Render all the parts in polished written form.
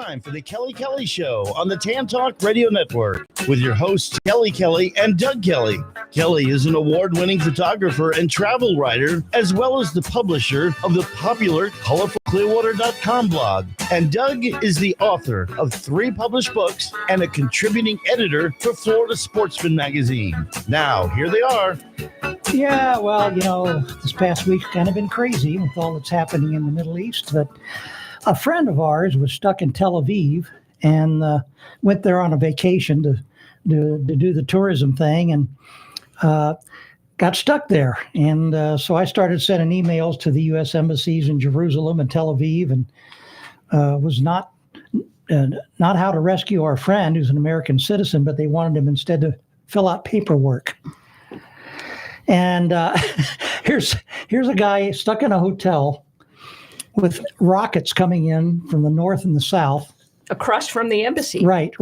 time for the Kelly Kelly Show on the Tan Talk Radio Network with your hosts, Kelly Kelly and Doug Kelly. Kelly is an award-winning photographer and travel writer, as well as the publisher of the popular ColorfulClearwater.com blog. And Doug is the author of 3 published books and a contributing editor for Florida Sportsman magazine. Now, here they are. Yeah, well, this past week's kind of been crazy with all that's happening in the Middle East. But a friend of ours was stuck in Tel Aviv and went there on a vacation to do the tourism thing and got stuck there. And so I started sending emails to the U.S. embassies in Jerusalem and Tel Aviv, and was not how to rescue our friend who's an American citizen, but they wanted him instead to fill out paperwork. And here's a guy stuck in a hotel with rockets coming in from the north and the south. Across from the embassy. Right.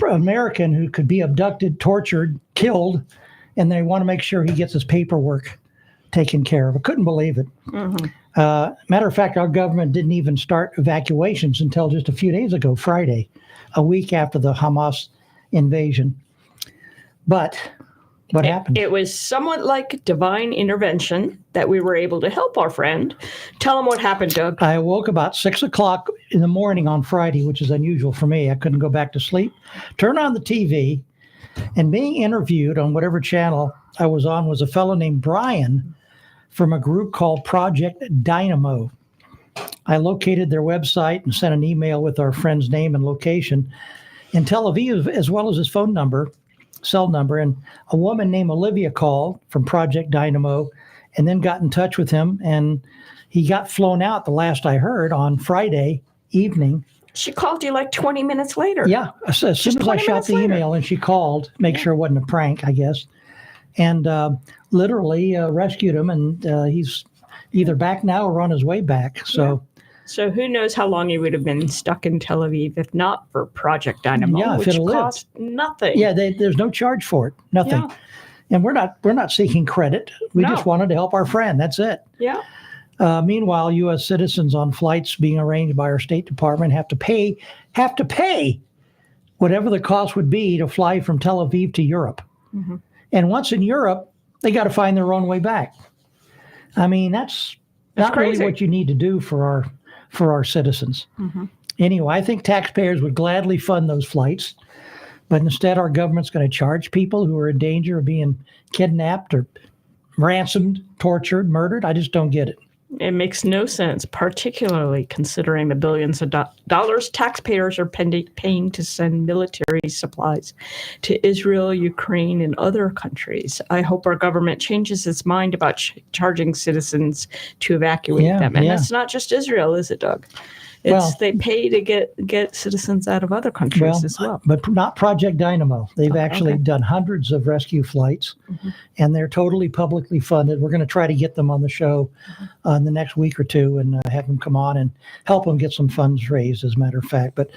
American who could be abducted, tortured, killed, and they want to make sure he gets his paperwork taken care of. I couldn't believe it. Mm-hmm. Matter of fact, our government didn't even start evacuations until just a few days ago, Friday, a week after the Hamas invasion. But what happened? It was somewhat like divine intervention that we were able to help our friend. Tell him what happened, Doug. I woke about 6 o'clock in the morning on Friday, which is unusual for me. I couldn't go back to sleep. Turned on the TV, and being interviewed on whatever channel I was on was a fellow named Brian from a group called Project Dynamo. I located their website and sent an email with our friend's name and location in Tel Aviv, as well as his phone number, cell number. And a woman named Olivia called from Project Dynamo and then got in touch with him. And he got flown out, the last I heard, on Friday evening. She called you like 20 minutes later. Yeah. As soon as I shot the email and she called, make sure it wasn't a prank, I guess. And literally rescued him. And he's either back now or on his way back. So. So who knows how long he would have been stuck in Tel Aviv if not for Project Dynamo, which cost nothing. Yeah, there's no charge for it, nothing. Yeah. And we're not seeking credit. We just wanted to help our friend. That's it. Yeah. Meanwhile, U.S. citizens on flights being arranged by our State Department have to pay whatever the cost would be to fly from Tel Aviv to Europe. Mm-hmm. And once in Europe, they got to find their own way back. I mean, that's not crazy. Really what you need to do for our citizens. Mm-hmm. Anyway, I think taxpayers would gladly fund those flights, but instead our government's going to charge people who are in danger of being kidnapped or ransomed, tortured, murdered. I just don't get it. It makes no sense, particularly considering the billions of dollars taxpayers are paying to send military supplies to Israel, Ukraine, and other countries. I hope our government changes its mind about charging citizens to evacuate them. And that's not just Israel, is it, Doug? They pay to get citizens out of other countries as well. But not Project Dynamo. They've actually done hundreds of rescue flights, and they're totally publicly funded. We're going to try to get them on the show in the next week or two and have them come on and help them get some funds raised, as a matter of fact. But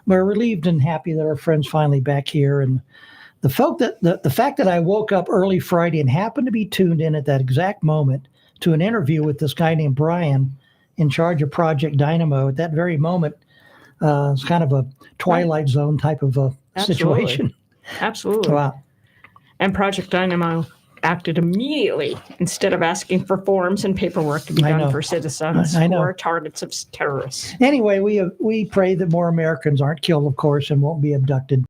we're relieved and happy that our friend's finally back here. And the fact that I woke up early Friday and happened to be tuned in at that exact moment to an interview with this guy named Brian, in charge of Project Dynamo at that very moment, it's kind of a Twilight Zone type of a situation. Absolutely. Wow. And Project Dynamo acted immediately instead of asking for forms and paperwork to be done for citizens who are targets of terrorists. Anyway, we pray that more Americans aren't killed, of course, and won't be abducted.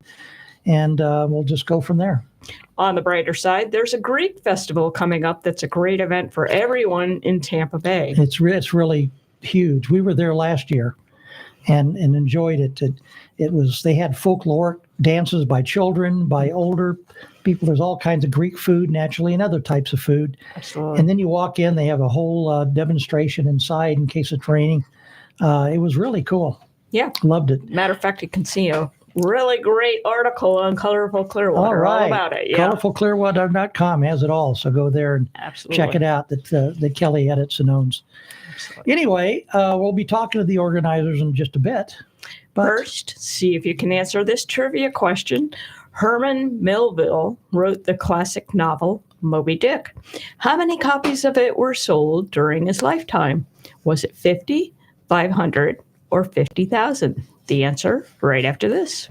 And we'll just go from there. On the brighter side, there's a Greek festival coming up that's a great event for everyone in Tampa Bay. It's really huge. We were there last year and enjoyed it. They had folkloric dances by children, by older people. There's all kinds of Greek food, naturally, and other types of food. Absolutely. And then you walk in, they have a whole demonstration inside in case it's raining. It was really cool. Yeah. Loved it. Matter of fact, you can see a really great article on Colorful Clearwater all about it. Yeah. ColorfulClearwater.com has it all. So go there and check it out that Kelly edits and owns. Absolutely. Anyway, we'll be talking to the organizers in just a bit. But first, see if you can answer this trivia question. Herman Melville wrote the classic novel Moby Dick. How many copies of it were sold during his lifetime? Was it 50, 500, or 50,000? The answer right after this.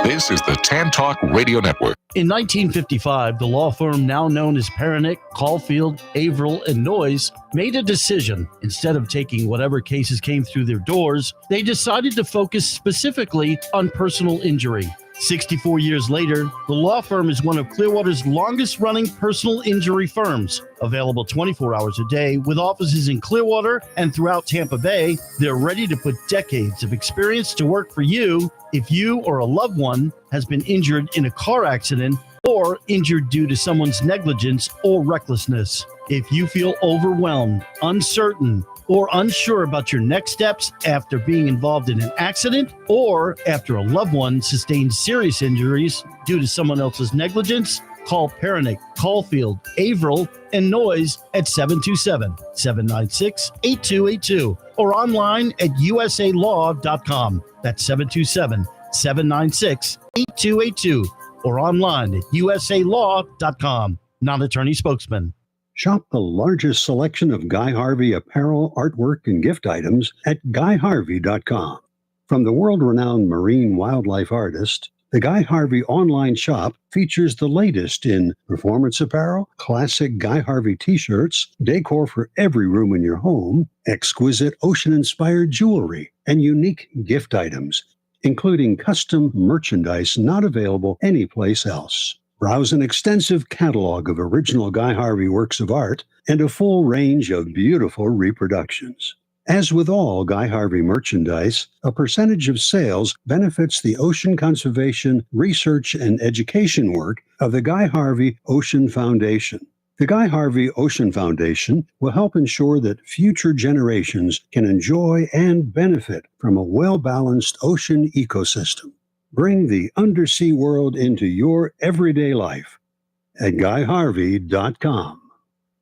This is the Tan Talk Radio Network. In 1955, the law firm now known as Pernick, Caulfield, Averill, and Noyes made a decision. Instead of taking whatever cases came through their doors, they decided to focus specifically on personal injury. 64 years later, the law firm is one of Clearwater's longest-running personal injury firms. Available 24 hours a day with offices in Clearwater and throughout Tampa Bay, they're ready to put decades of experience to work for you if you or a loved one has been injured in a car accident or injured due to someone's negligence or recklessness. If you feel overwhelmed, uncertain, or unsure about your next steps after being involved in an accident or after a loved one sustained serious injuries due to someone else's negligence, call Pernick, Caulfield, Averill, and Noyes at 727-796-8282 or online at usalaw.com. That's 727-796-8282 or online at usalaw.com. Non-attorney spokesman. Shop the largest selection of Guy Harvey apparel, artwork, and gift items at GuyHarvey.com. From the world-renowned marine wildlife artist, the Guy Harvey online shop features the latest in performance apparel, classic Guy Harvey t-shirts, decor for every room in your home, exquisite ocean-inspired jewelry, and unique gift items, including custom merchandise not available anyplace else. Browse an extensive catalog of original Guy Harvey works of art and a full range of beautiful reproductions. As with all Guy Harvey merchandise, a percentage of sales benefits the ocean conservation, research, and education work of the Guy Harvey Ocean Foundation. The Guy Harvey Ocean Foundation will help ensure that future generations can enjoy and benefit from a well-balanced ocean ecosystem. Bring the undersea world into your everyday life at GuyHarvey.com.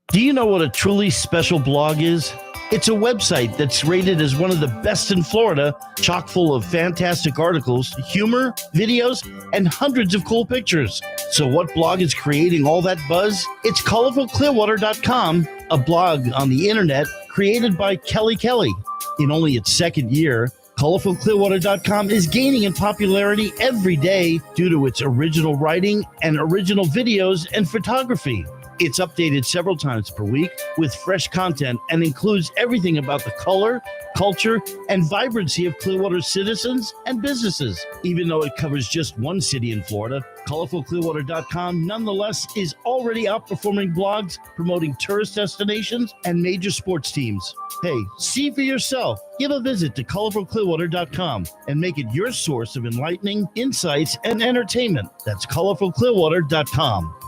Do you know what a truly special blog is? It's a website that's rated as one of the best in Florida, chock full of fantastic articles, humor, videos, and hundreds of cool pictures. So what blog is creating all that buzz? It's ColorfulClearwater.com, a blog on the internet created by Kelly Kelly. In only its second year, ColorfulClearwater.com is gaining in popularity every day due to its original writing and original videos and photography. It's updated several times per week with fresh content and includes everything about the color, culture, and vibrancy of Clearwater's citizens and businesses. Even though it covers just one city in Florida, ColorfulClearwater.com nonetheless is already outperforming blogs promoting tourist destinations and major sports teams. Hey, see for yourself. Give a visit to ColorfulClearwater.com and make it your source of enlightening insights and entertainment. That's ColorfulClearwater.com.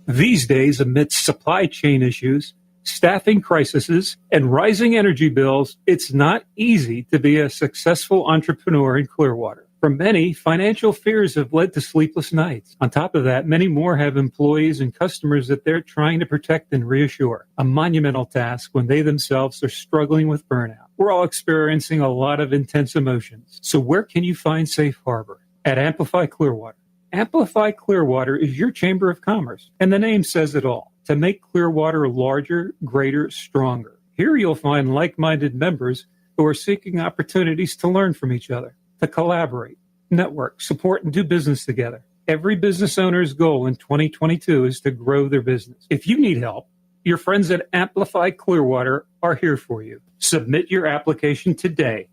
These days, amidst supply chain issues, staffing crises, and rising energy bills, it's not easy to be a successful entrepreneur in Clearwater. For many, financial fears have led to sleepless nights. On top of that, many more have employees and customers that they're trying to protect and reassure, a monumental task when they themselves are struggling with burnout. We're all experiencing a lot of intense emotions. So where can you find safe harbor? At Amplify Clearwater. Amplify Clearwater is your Chamber of Commerce, and the name says it all, to make Clearwater larger, greater, stronger. Here you'll find like-minded members who are seeking opportunities to learn from each other, to collaborate, network, support, and do business together. Every business owner's goal in 2022 is to grow their business. If you need help, your friends at Amplify Clearwater are here for you. Submit your application today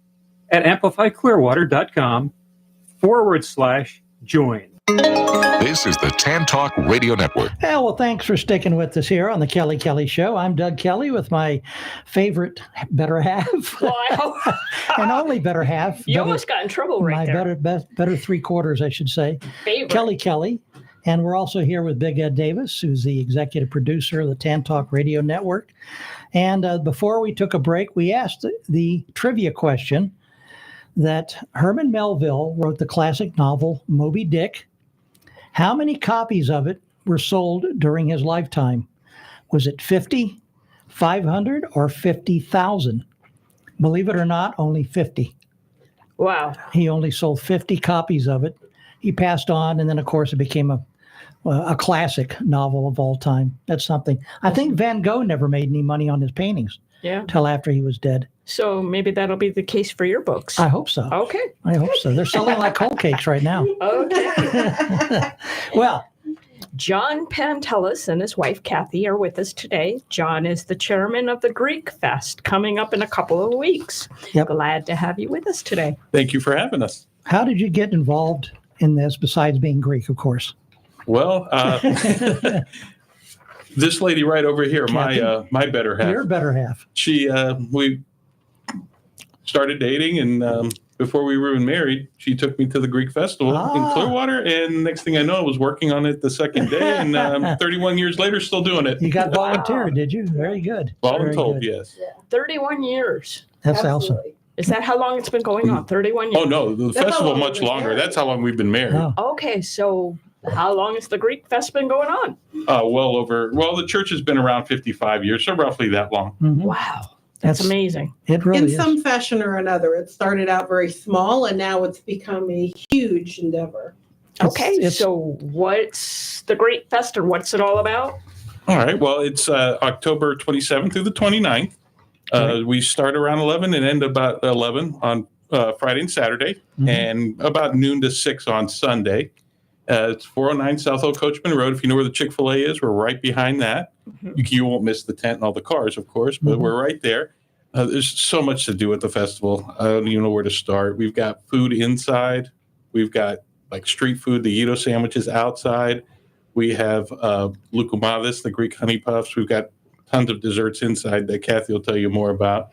at amplifyclearwater.com/join. This is the Tan Talk Radio Network. Well, thanks for sticking with us here on the Kelly Kelly Show. I'm Doug Kelly with my favorite better half. Wow. And only better half. You almost got in trouble right there. Better three quarters, I should say. Favorite. Kelly Kelly. And we're also here with Big Ed Davis, who's the executive producer of the Tan Talk Radio Network. And before we took a break, we asked the trivia question that Herman Melville wrote the classic novel Moby Dick. How many copies of it were sold during his lifetime? Was it 50, 500, or 50,000? Believe it or not, only 50. Wow. He only sold 50 copies of it. He passed on, and then, of course, it became a classic novel of all time. That's something. I think Van Gogh never made any money on his paintings Yeah. till after he was dead. So maybe that'll be the case for your books. I hope so. Okay. I hope so. They're selling like cold cakes right now. Okay. Well, John Pantelis and his wife Kathy are with us today. John is the chairman of the Greek Fest coming up in a couple of weeks. Yep. Glad to have you with us today. Thank you for having us. how did you get involved in this besides being Greek, of course? Well, this lady right over here, Kathy? my better half. Your better half. We started dating, and before we were even married, she took me to the Greek festival in Clearwater, and next thing I know, I was working on it the second day, and 31 years later, still doing it. You got volunteered, did you? Very good. Very Voluntold, good. yes. 31 years. That's awesome. Is that how long it's been going on? 31 years? Oh, no, the festival much longer. That's how long we've been married. Oh. Okay, so how long has the Greek Fest been going on? The church has been around 55 years, so roughly that long. Mhm. Wow, that's amazing. It really In is. some fashion or another. It started out very small, and now it's become a huge endeavor. Okay, so what's the Greek Fest, or what's it all about? All right. Well, it's October 27th through the 29th. We start around 11 and end about 11 on Friday and Saturday, and about noon to 6 on Sunday. It's 409 South Old Coachman Road. If you know where the Chick-fil-A is, we're right behind that. You won't miss the tent and all the cars, of course, but we're right there. There's so much to do at the festival. I don't even know where to start. We've got food inside. We've got like street food, the Edo sandwiches outside. We have loukoumades, the Greek honey puffs. We've got tons of desserts inside that Kathy will tell you more about.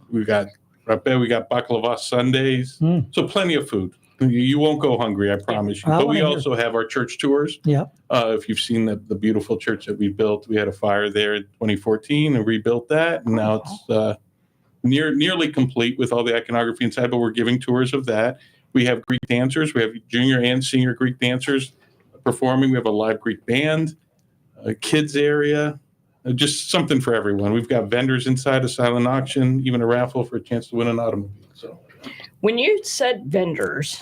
We've got rapé, we got baklava sundaes. So plenty of food. You won't go hungry, I promise you. But we also have our church tours. Yeah. If you've seen the beautiful church that we built, we had a fire there in 2014 and rebuilt that. And now it's nearly complete with all the iconography inside, but we're giving tours of that. We have Greek dancers. We have junior and senior Greek dancers performing. We have a live Greek band, a kids area, just something for everyone. We've got vendors inside, a silent auction, even a raffle for a chance to win an automobile. So. When you said vendors,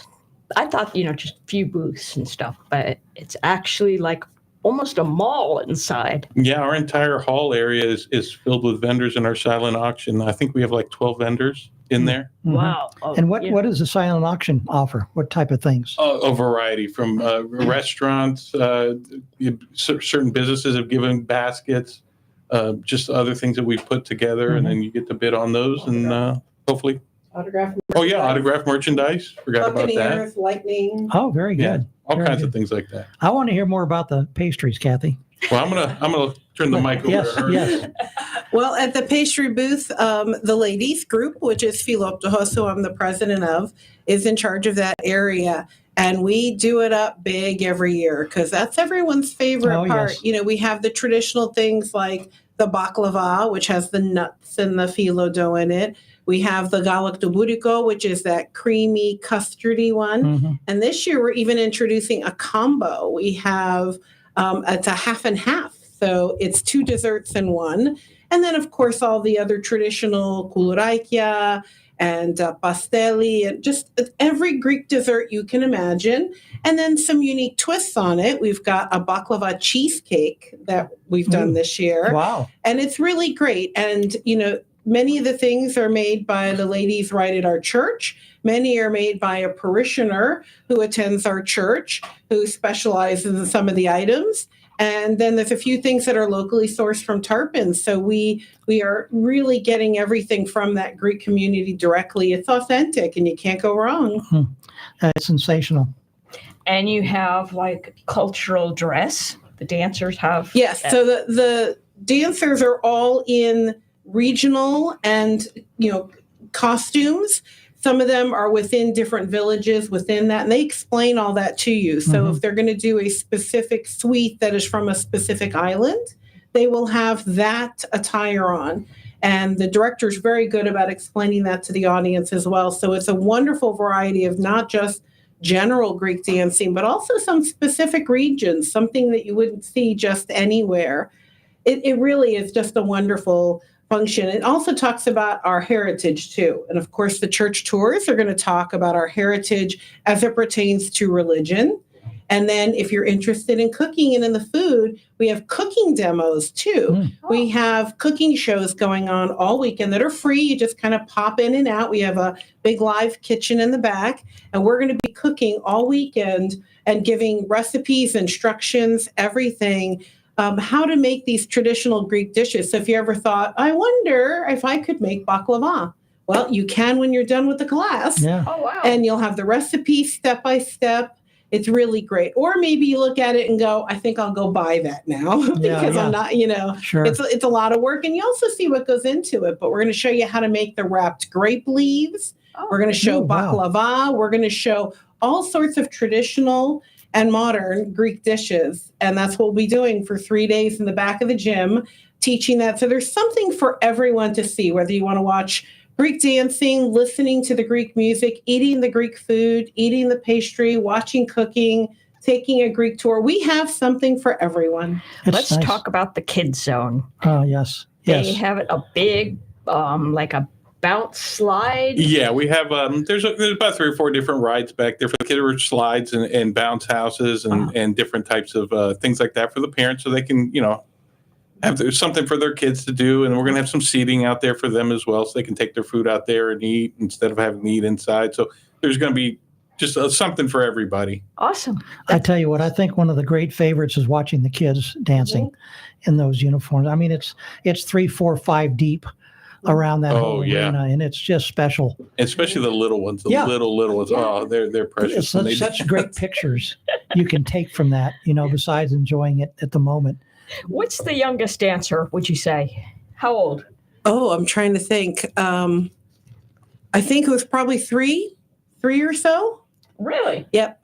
I thought, just a few booths and stuff, but it's actually like almost a mall inside. Yeah, our entire hall area is filled with vendors in our silent auction. I think we have like 12 vendors in there. Wow. And what does the silent auction offer? What type of things? A variety from restaurants, certain businesses have given baskets, just other things that we've put together, and then you get to bid on those, and hopefully. Autograph. Autograph merchandise. Forgot about that. Buccaneers, Lightning. Oh, very good. Yeah, all Very kinds good. of things like that. I want to hear more about the pastries, Kathy. Well, I'm gonna turn the mic over Yes, to her. yes. Well, at the pastry booth, the ladies group, which is Philoptohos, who I'm the president of, is in charge of that area. And we do it up big every year because that's everyone's favorite part. Yes. We have the traditional things like the baklava, which has the nuts and the phyllo dough in it. We have the galaktobouriko, which is that creamy, custardy one. And this year, we're even introducing a combo. We have, it's a half and half. So it's 2 desserts in one. And then, of course, all the other traditional kouloraikia and pastelli, and just every Greek dessert you can imagine. And then some unique twists on it. We've got a baklava cheesecake that we've done this year. Wow. And it's really great. And, many of the things are made by the ladies right at our church. Many are made by a parishioner who attends our church, who specializes in some of the items. And then there's a few things that are locally sourced from Tarpon. So we are really getting everything from that Greek community directly. It's authentic and you can't go wrong. It's sensational. And you have like cultural dress. The dancers have. Yes. So the dancers are all in regional and costumes. Some of them are within different villages within that, and they explain all that to you. So if they're going to do a specific suite that is from a specific island, they will have that attire on. And the director is very good about explaining that to the audience as well. So it's a wonderful variety of not just general Greek dancing, but also some specific regions, something that you wouldn't see just anywhere. It really is just a wonderful function. It also talks about our heritage too. And of course, the church tours are going to talk about our heritage as it pertains to religion. And then if you're interested in cooking and in the food, we have cooking demos too. We have cooking shows going on all weekend that are free. You just kind of pop in and out. We have a big live kitchen in the back, and we're going to be cooking all weekend and giving recipes, instructions, everything, how to make these traditional Greek dishes. So if you ever thought, I wonder if I could make baklava. Well, you can when you're done with the class. Yeah. Oh, wow. And you'll have the recipe step by step. It's really great. Or maybe you look at it and go, I think I'll go buy that now because I'm not, Sure. it's a lot of work. And you also see what goes into it. But we're going to show you how to make the wrapped grape leaves. We're going to show baklava. We're going to show all sorts of traditional and modern Greek dishes. And that's what we'll be doing for 3 days in the back of the gym, teaching that. So there's something for everyone to see, whether you want to watch Greek dancing, listening to the Greek music, eating the Greek food, eating the pastry, watching cooking, taking a Greek tour. We have something for everyone. Let's talk about the kids zone. Oh, yes. They have a big, like a bounce slide. Yeah, we have, there's about 3 or 4 different rides back there for the kids. There are slides and bounce houses and different types of things like that for the parents so they can, have something for their kids to do. And we're going to have some seating out there for them as well so they can take their food out there and eat instead of having to eat inside. So there's going to be just something for everybody. Awesome. I tell you what, I think one of the great favorites is watching the kids dancing in those uniforms. I mean, it's 3, 4, 5 deep around that whole arena, and it's just special. Especially the little ones, little ones. Yeah. Oh, they're precious. It's such great pictures you can take from that, besides enjoying it at the moment. What's the youngest dancer, would you say? How old? Oh, I'm trying to think. I think it was probably 3 or so. Really? Yep.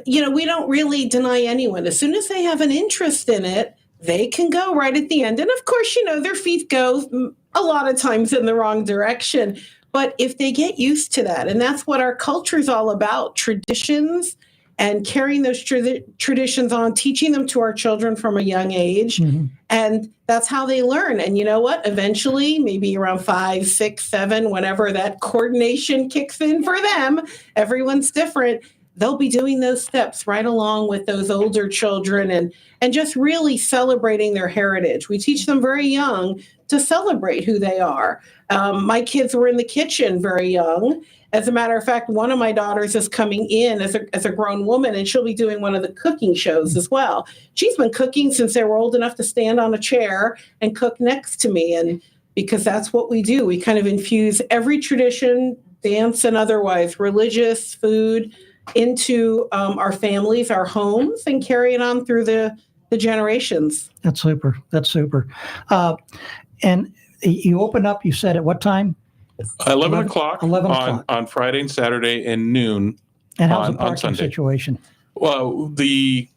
We don't really deny anyone. As soon as they have an interest in it, they can go right at the end. And of course, their feet go a lot of times in the wrong direction. But if they get used to that, and that's what our culture is all about, traditions and carrying those traditions on, teaching them to our children from a young age. And that's how they learn. And you know what? Eventually, maybe around 5, 6, 7, whenever that coordination kicks in for them, everyone's different. They'll be doing those steps right along with those older children and just really celebrating their heritage. We teach them very young to celebrate who they are. My kids were in the kitchen very young. As a matter of fact, one of my daughters is coming in as a grown woman, and she'll be doing one of the cooking shows as well. She's been cooking since they were old enough to stand on a chair and cook next to me. And because that's what we do, we kind of infuse every tradition, dance and otherwise, religious, food, into our families, our homes, and carry it on through the generations. That's super. And you open up, you said at what time? 11 o'clock 11 o'clock. On Friday and Saturday and noon and how's the on parking Sunday. Situation? Well, the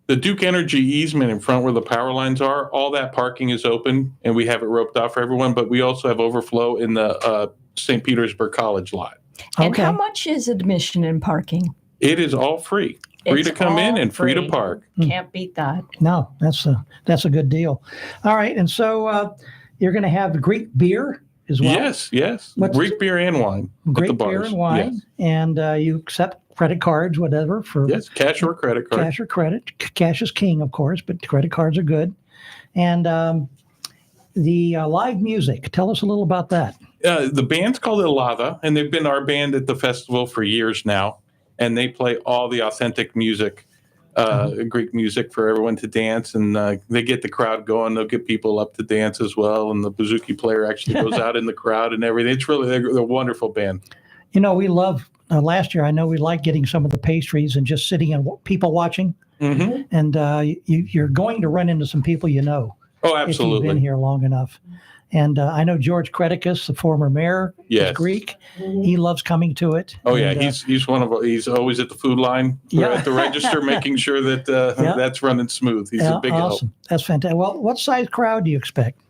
Duke Energy easement in front where the power lines are, all that parking is open and we have it roped off for everyone, but we also have overflow in the St. Petersburg College lot. And how much is admission and parking? It is all free. Free to come in and free to park. Can't beat that. No, that's a good deal. All right, and so you're going to have Greek beer as well? Yes. Greek beer and wine at the bars. Greek beer and wine, yes. And you accept credit cards, whatever. Yes, cash or credit card. Cash or credit. Cash is king, of course, but credit cards are good. And the live music, tell us a little about that. The band's called Ilava, and they've been our band at the festival for years now. And they play all the authentic music, Greek music for everyone to dance. And they get the crowd going. They'll get people up to dance as well. And the bouzouki player actually goes out in the crowd and everything. It's really, they're a wonderful band. We love, last year, I know we liked getting some of the pastries and just sitting and people watching. Mm-hmm. And you're going to run into some people Oh, absolutely. If you've been here long enough. And I know George Kretikis, the former mayor, is Greek. He loves coming to it. Oh, and, he's always at the food line, at the register, making sure that that's running smooth. He's a big help. That's fantastic. Well, what size crowd do you expect?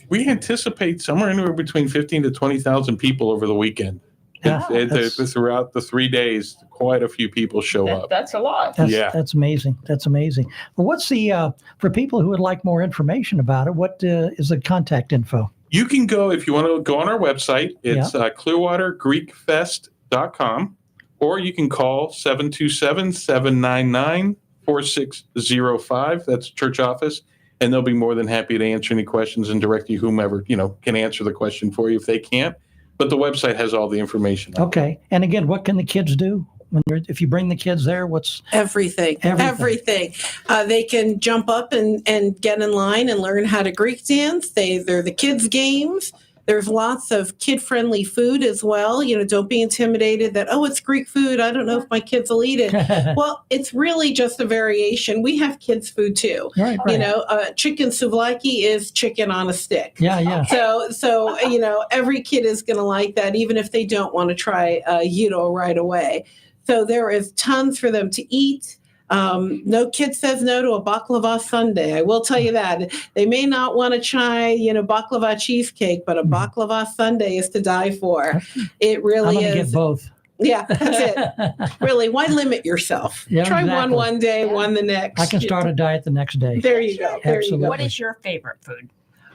We anticipate somewhere anywhere between 15 to 20,000 people over the weekend. Throughout the 3 days, quite a few people show up. That's a lot. That's amazing. That's amazing. Well, what's the for people who would like more information about it? What is the contact info? You can go if you want to go on our website. It's clearwatergreekfest.com, or you can call 727-799-4605. That's church office. And they'll be more than happy to answer any questions and direct you whomever, can answer the question for you if they can't. But the website has all the information. Okay. And again, what can the kids do? If you bring the kids there, what's everything. They can jump up and get in line and learn how to Greek dance. They're the kids' games. There's lots of kid-friendly food as well. Don't be intimidated that, it's Greek food. I don't know if my kids will eat it. Well, it's really just a variation. We have kids' food too. Right. Chicken souvlaki is chicken on a stick. Yeah. So every kid is going to like that, even if they don't want to try right away. So there is tons for them to eat. No kid says no to a baklava sundae. I will tell you that. They may not want to try, baklava cheesecake, but a baklava sundae is to die for. It really is. I'm going to get both. Yeah, that's it. Really, why limit yourself? Yeah, try exactly. one day, one the next. I can start a diet the next day. There you go. Absolutely. What is your favorite food?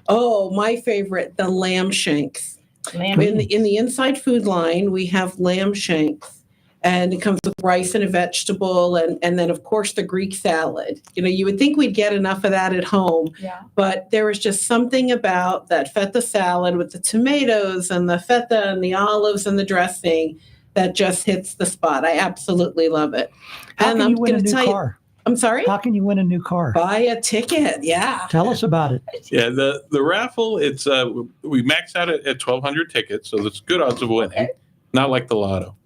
Oh, my favorite, the lamb shanks. In the inside food line, we have lamb shanks. And it comes with rice and a vegetable, and then, of course, the Greek salad. You would think we'd get enough of that at home, but there was just something about that feta salad with the tomatoes and the feta and the olives and the dressing that just hits the spot. I absolutely love it. How can you win a new car? I'm sorry? How can you win a new car? Buy a ticket, yeah. Tell us about it. Yeah, the raffle, it's we max out at 1,200 tickets, so there's good odds of winning. Okay. Not like the lotto.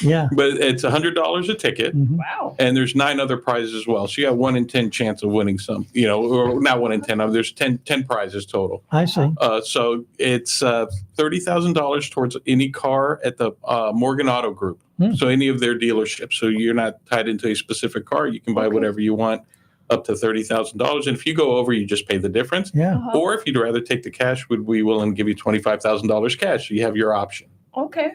Yeah, but it's $100 a ticket. Mm-hmm. Wow. And there's 9 other prizes as well. So you got 1 in 10 chance of winning some, or not 1 in 10. There's 10 prizes total. I see. So it's $30,000 towards any car at the Morgan Auto Group. So any of their dealerships. So you're not tied into a specific car. You can buy whatever you want, up to $30,000. And if you go over, you just pay the difference. Yeah. Or if you'd rather take the cash, we'd be willing to give you $25,000 cash. So you have your option. Okay.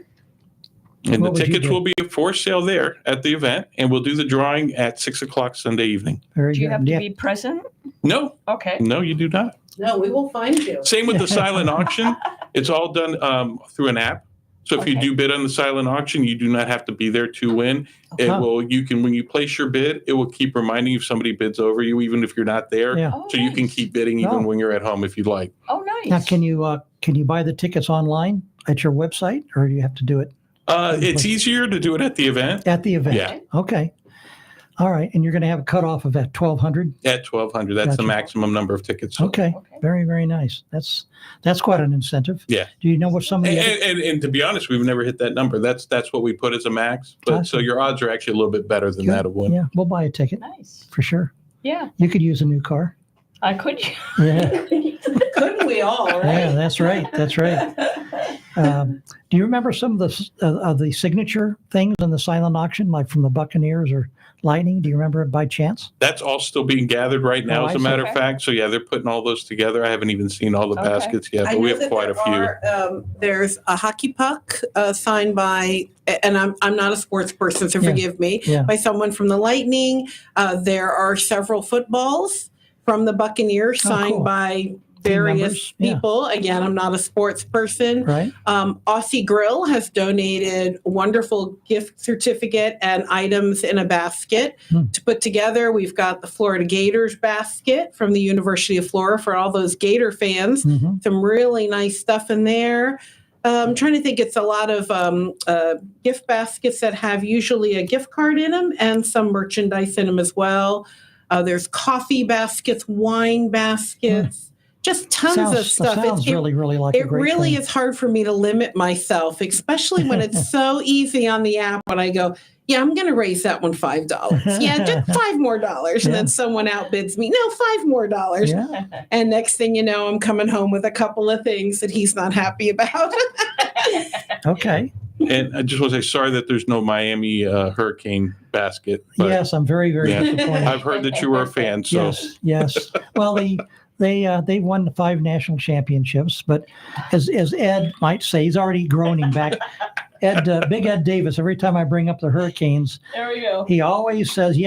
And the tickets will be for sale there at the event, and we'll do the drawing at 6:00 Sunday evening. Very do you good. have to be present? No. Okay. No, you do not. No, we will find you. Same with the silent auction. It's all done through an app. So if you do bid on the silent auction, you do not have to be there to win. It will. You can, when you place your bid, it will keep reminding you if somebody bids over you, even if you're not there. Yeah. Oh, so you can keep bidding even when you're at home if you'd like. Oh, nice. Now, can you buy the tickets online at your website, or do you have to do it? It's easier to do it at the event. At the event. Yeah. Okay. All right. And you're going to have a cutoff of at 1,200? At 1,200. That's Gotcha. the maximum number of tickets. So. Okay. Very, very nice. That's quite an incentive. Yeah. Do you know what some of the and to be honest, we've never hit that number. That's what we put as a max. But Gotcha. so your odds are actually a little bit better than that of winning. Yeah. We'll buy a ticket. Nice. For sure. Yeah. You could use a new car. I could. Yeah. Couldn't we all, right? Yeah, that's right. That's right. Do you remember some of the signature things in the silent auction, like from the Buccaneers or Lightning? Do you remember it by chance? That's all still being gathered right now, as a matter of fact. So yeah, they're putting all those together. I haven't even seen all the baskets yet, but we have quite a few. There's a hockey puck signed by, and I'm not a sports person, so forgive me, by someone from the Lightning. There are several footballs from the Buccaneers signed by various people. Again, I'm not a sports person. Right. Aussie Grill has donated a wonderful gift certificate and items in a basket to put together. We've got the Florida Gators basket from the University of Florida for all those Gator fans. Some really nice stuff in there. I'm trying to think. It's a lot of gift baskets that have usually a gift card in them and some merchandise in them as well. There's coffee baskets, wine baskets. Just tons of stuff. Sounds really like a great It really thing. is hard for me to limit myself, especially when it's so easy on the app when I go, I'm going to raise that one $5. Yeah, just $5 more. And then someone outbids me. No, $5 more. Yeah. And next thing you know, I'm coming home with a couple of things that he's not happy about. Okay. And I just want to say sorry that there's no Miami Hurricane basket. But Yes, I'm very, very disappointed. I've heard that you were a fan. So Yes. Well, they won the 5 national championships, but as Ed might say, he's already groaning back. Big Ed Davis, every time I bring up the Hurricanes, There we go. he always says,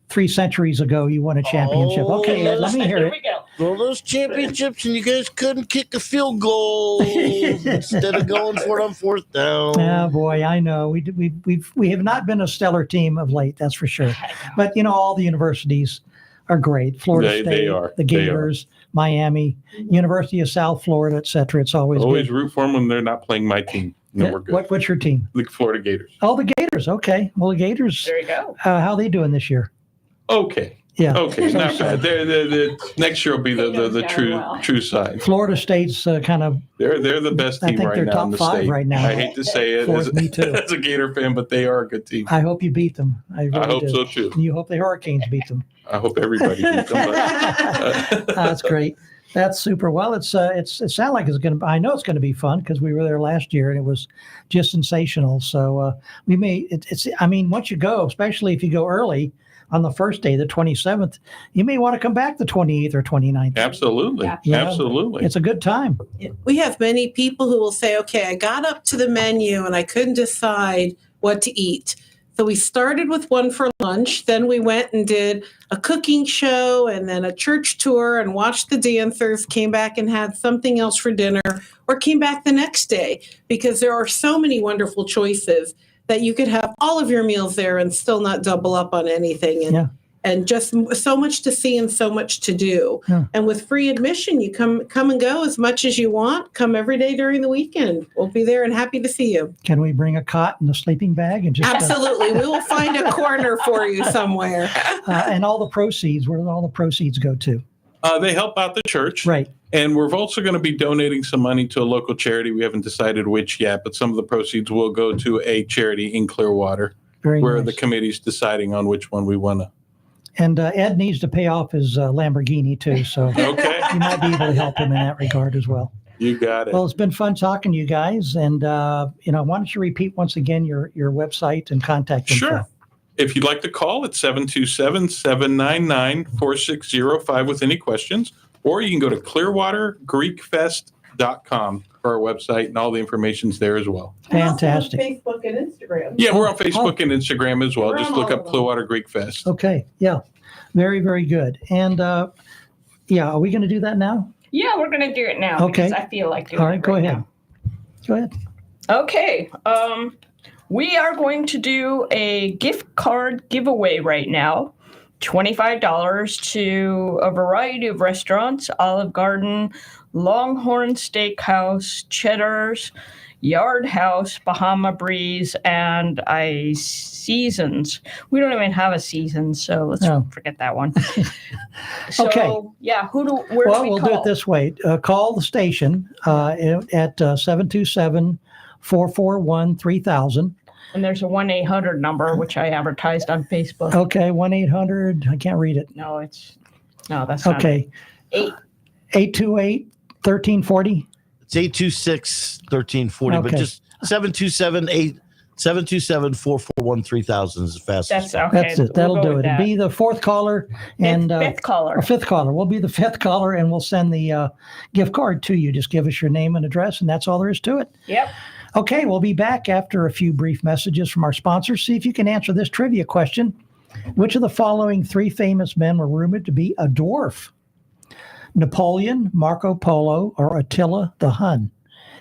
3 centuries ago you won a championship. Okay, Ed, let me hear There it. we go. Well, those championships, and you guys couldn't kick a field goal instead of going for it on fourth down. Oh boy, I know we have not been a stellar team of late, that's for sure. But all the universities are great. Florida State, they are. the Gators, Miami, University of South Florida, etc. It's always good. root for them when they're not playing my team. No, we're good. What's your team? The Florida Gators. Oh, the Gators. Okay. Well, the Gators. There you go. How are they doing this year? Okay. Yeah. Okay. Not bad. The next year will be the true side. Florida State's kind of. They're the best I team think right they're now top in the 5 state. right now. I hate to say it Me too. as a Gator fan, but they are a good team. I hope you beat them. I really hope do. so too. And you hope the Hurricanes beat them. I hope everybody beats them. That's great. That's super. Well, it sounds like it's going to. I know it's going to be fun because we were there last year and it was just sensational. So we may. It's. I mean, once you go, especially if you go early on the first day, the 27th, you may want to come back the 28th or 29th. Absolutely. Absolutely. It's a good time. We have many people who will say, okay, I got up to the menu and I couldn't decide what to eat. So we started with one for lunch. Then we went and did a cooking show and then a church tour and watched the dancers, came back and had something else for dinner, or came back the next day, because there are so many wonderful choices that you could have all of your meals there and still not double up on anything. And just so much to see and so much to do. Yeah. And with free admission, you come and go as much as you want. Come every day during the weekend. We'll be there and happy to see you. Can we bring a cot and a sleeping bag? And just Absolutely. We will find a corner for you somewhere. And all the proceeds, where do all the proceeds go to? They help out the church. Right. And we're also going to be donating some money to a local charity. We haven't decided which yet, but some of the proceeds will go to a charity in Clearwater, where nice. The committee's deciding on which one we want to. And Ed needs to pay off his Lamborghini, too. So okay. You might be able to help him in that regard as well. You got it. Well, it's been fun talking to you guys. And, why don't you repeat once again your website and contact info? Sure. If you'd like to call, it's 727-799-4605 with any questions. Or you can go to clearwatergreekfest.com for our website, and all the information's there as well. Fantastic. Facebook and Instagram. Yeah, we're on Facebook and Instagram as well. Just look up Clearwater Greek Fest. Okay. Yeah. Very, very good. And, are we going to do that now? Yeah, we're going to do it now. Okay. Because I feel like doing all right, it go right ahead. now. Go ahead. Okay. We are going to do a gift card giveaway right now. $25 to a variety of restaurants: Olive Garden, Longhorn Steakhouse, Cheddar's, Yard House, Bahama Breeze, and Seasons. We don't even have a Seasons, so let's forget that one. So, okay. Yeah, where do we call? We'll do it this way. Call the station at 727-441-3000. And there's a 1-800 number, which I advertised on Facebook. Okay, 1-800. I can't read it. That's not okay. 828-1340. It's 826-1340, okay. but just 727-441-3000 is the fastest. That's it. That'll do it. And be the fourth caller and fifth caller. Or fifth caller. We'll be the fifth caller, and we'll send the gift card to you. Just give us your name and address, and that's all there is to it. Yep. Okay, we'll be back after a few brief messages from our sponsors. See if you can answer this trivia question. Which of the following 3 famous men were rumored to be a dwarf? Napoleon, Marco Polo, or Attila the Hun?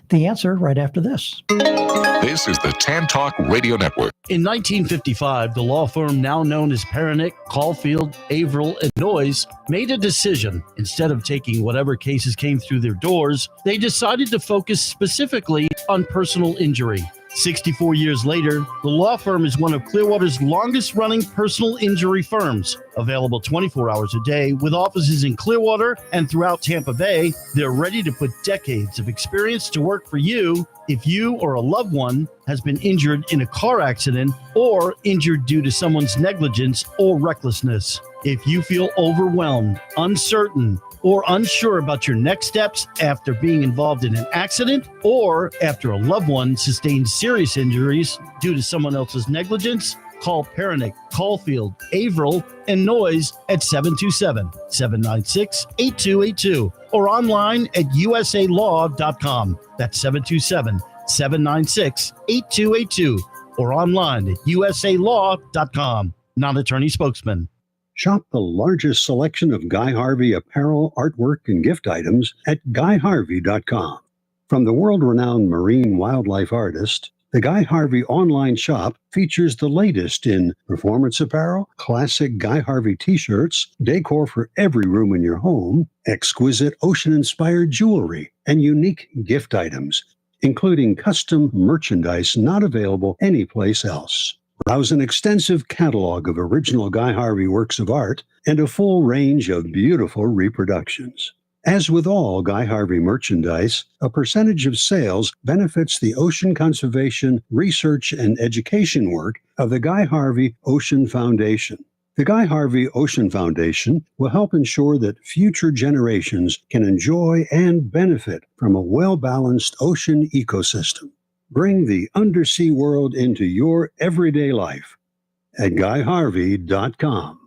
The answer right after this. This is the Tan Talk Radio Network. In 1955, the law firm now known as Pernick, Caulfield, Averill, and Noyes made a decision. Instead of taking whatever cases came through their doors, they decided to focus specifically on personal injury. 64 years later, the law firm is one of Clearwater's longest-running personal injury firms. Available 24 hours a day with offices in Clearwater and throughout Tampa Bay, they're ready to put decades of experience to work for you if you or a loved one has been injured in a car accident or injured due to someone's negligence or recklessness. If you feel overwhelmed, uncertain, or unsure about your next steps after being involved in an accident or after a loved one sustained serious injuries due to someone else's negligence, call Pernick, Caulfield, Averill, and Noyes at 727-796-8282 or online at usalaw.com. That's 727-796-8282 or online at usalaw.com. Non-attorney spokesman. Shop the largest selection of Guy Harvey apparel, artwork, and gift items at GuyHarvey.com. From the world-renowned marine wildlife artist, the Guy Harvey online shop features the latest in performance apparel, classic Guy Harvey t-shirts, decor for every room in your home, exquisite ocean-inspired jewelry, and unique gift items, including custom merchandise not available anyplace else. Browse an extensive catalog of original Guy Harvey works of art and a full range of beautiful reproductions. As with all Guy Harvey merchandise, a percentage of sales benefits the ocean conservation, research, and education work of the Guy Harvey Ocean Foundation. The Guy Harvey Ocean Foundation will help ensure that future generations can enjoy and benefit from a well-balanced ocean ecosystem. Bring the undersea world into your everyday life at GuyHarvey.com.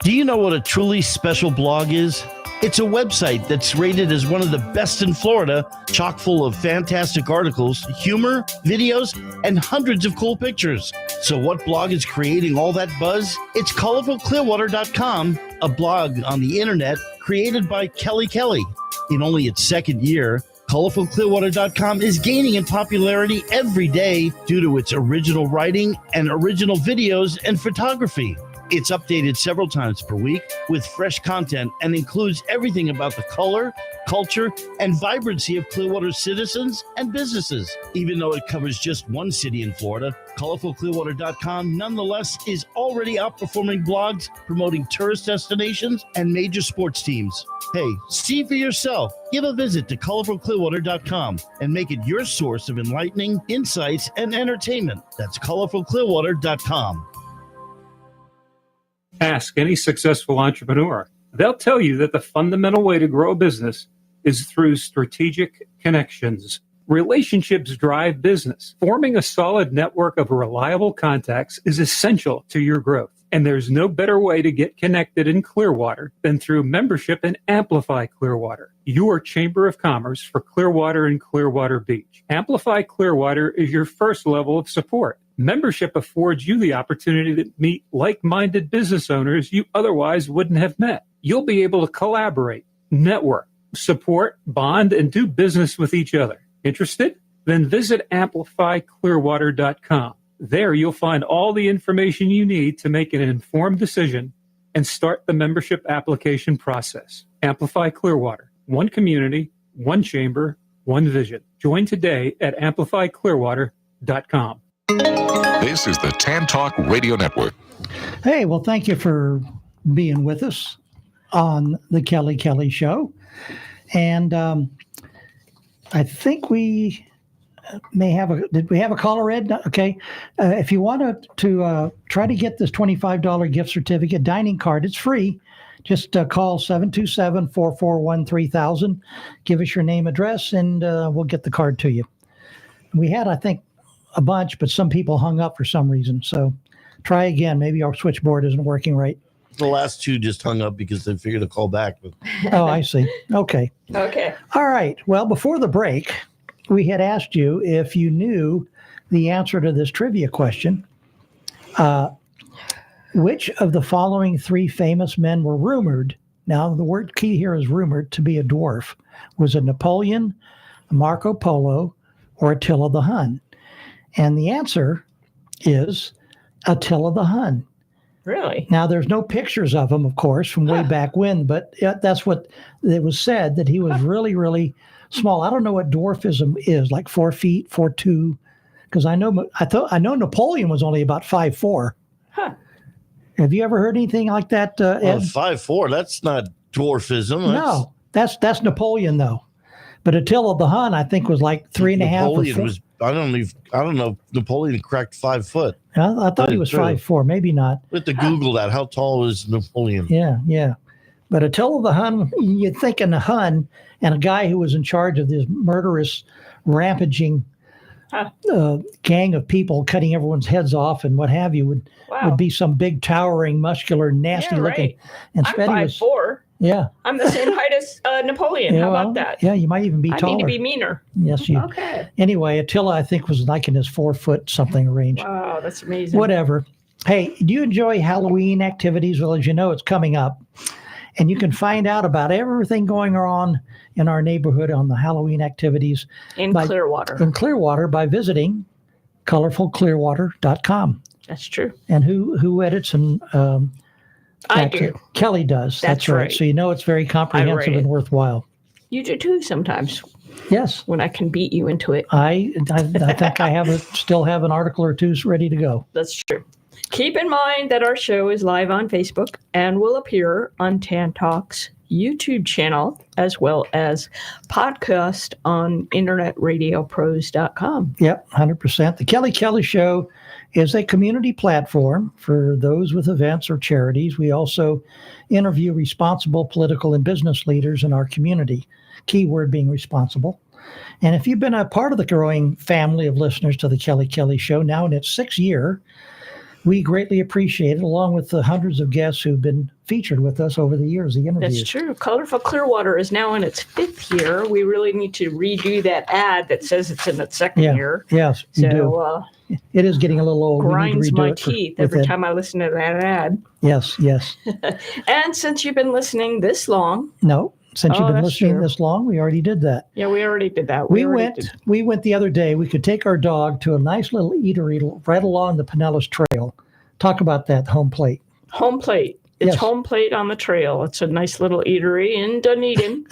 Do you know what a truly special blog is? It's a website that's rated as one of the best in Florida, chock full of fantastic articles, humor, videos, and hundreds of cool pictures. So what blog is creating all that buzz? It's ColorfulClearwater.com, a blog on the internet created by Kelly Kelly. In only its second year, ColorfulClearwater.com is gaining in popularity every day due to its original writing and original videos and photography. It's updated several times per week with fresh content and includes everything about the color, culture, and vibrancy of Clearwater's citizens and businesses. Even though it covers just one city in Florida, ColorfulClearwater.com nonetheless is already outperforming blogs promoting tourist destinations and major sports teams. Hey, see for yourself. Give a visit to ColorfulClearwater.com and make it your source of enlightening insights and entertainment. That's ColorfulClearwater.com. Ask any successful entrepreneur. They'll tell you that the fundamental way to grow a business is through strategic connections. Relationships drive business. Forming a solid network of reliable contacts is essential to your growth. And there's no better way to get connected in Clearwater than through membership in Amplify Clearwater, your Chamber of Commerce for Clearwater and Clearwater Beach. Amplify Clearwater is your first level of support. Membership affords you the opportunity to meet like-minded business owners you otherwise wouldn't have met. You'll be able to collaborate, network, support, bond, and do business with each other. Interested? Then visit amplifyclearwater.com. There you'll find all the information you need to make an informed decision and start the membership application process. Amplify Clearwater. One community, one chamber, one vision. Join today at amplifyclearwater.com. This is the Tan Talk Radio Network. Hey, well, thank you for being with us on the Kelly Kelly Show. And I think we may have did we have a caller, Ed? Okay. If you want to try to get this $25 gift certificate dining card, it's free. Just call 727-441-3000. Give us your name, address, and we'll get the card to you. We had, I think, a bunch, but some people hung up for some reason. So try again. Maybe our switchboard isn't working right. The last two just hung up because they figured to call back. But... Oh, I see. Okay. Okay. All right. Well, before the break, we had asked you if you knew the answer to this trivia question. Which of the following three famous men were rumored? Now, the word key here is rumored to be a dwarf. Was it Napoleon, Marco Polo, or Attila the Hun? And the answer is Attila the Hun. Really? Now, there's no pictures of him, of course, from way back when, but that's what it was said, that he was really, really small. I don't know what dwarfism is, like 4 feet, 4'2", because I know Napoleon was only about 5'4". Huh. Have you ever heard anything like that, Ed? 5'4", that's not dwarfism. No, that's Napoleon, though. But Attila the Hun, I think, was like 3.5 Napoleon or 4. was. I don't know if Napoleon cracked 5 foot. I thought he was 5'4", maybe not. We have to Google that. How tall is Napoleon? Yeah. But Attila the Hun, you'd think in the Hun, and a guy who was in charge of this murderous, rampaging gang of people, cutting everyone's heads off and what have you, would be some big, towering, muscular, nasty-looking. And I'm 5'4". Yeah. I'm the same height as Napoleon. How about that? Yeah, you might even be taller. I need to be meaner. Yes, you. Okay. Anyway, Attila, I think, was like in his 4 foot something range. Wow, that's amazing. Whatever. Hey, do you enjoy Halloween activities? Well, as you know, it's coming up. And you can find out about everything going on in our neighborhood on the Halloween activities In Clearwater. By visiting colorfulclearwater.com. That's true. And who edits and I do. Kelly does. That's right. right. So you know it's very comprehensive and worthwhile. You do too sometimes. Yes. When I can beat you into it. I think I still have an article or two ready to go. That's true. Keep in mind that our show is live on Facebook and will appear on Tan Talk's YouTube channel, as well as podcast on internetradiopros.com. Yep, 100%. The Kelly Show is a community platform for those with events or charities. We also interview responsible political and business leaders in our community, keyword being responsible. And if you've been a part of the growing family of listeners to the Kelly Show, now in its 6th year, we greatly appreciate it, along with the hundreds of guests who've been featured with us over the years, the interviews. That's true. Colorful Clearwater is now in its 5th year. We really need to redo that ad that says it's in its 2nd year. Yes, you do. It is getting a little old. Grinds my teeth every time I listen to that ad. Yes. And since you've been listening this long. No. Since you've been listening this long, we already did that. Yeah, we already did that. We went the other day. We could take our dog to a nice little eatery right along the Pinellas Trail. Talk about that, Home Plate. Home Plate. It's Home Plate on the Trail. It's a nice little eatery in Dunedin.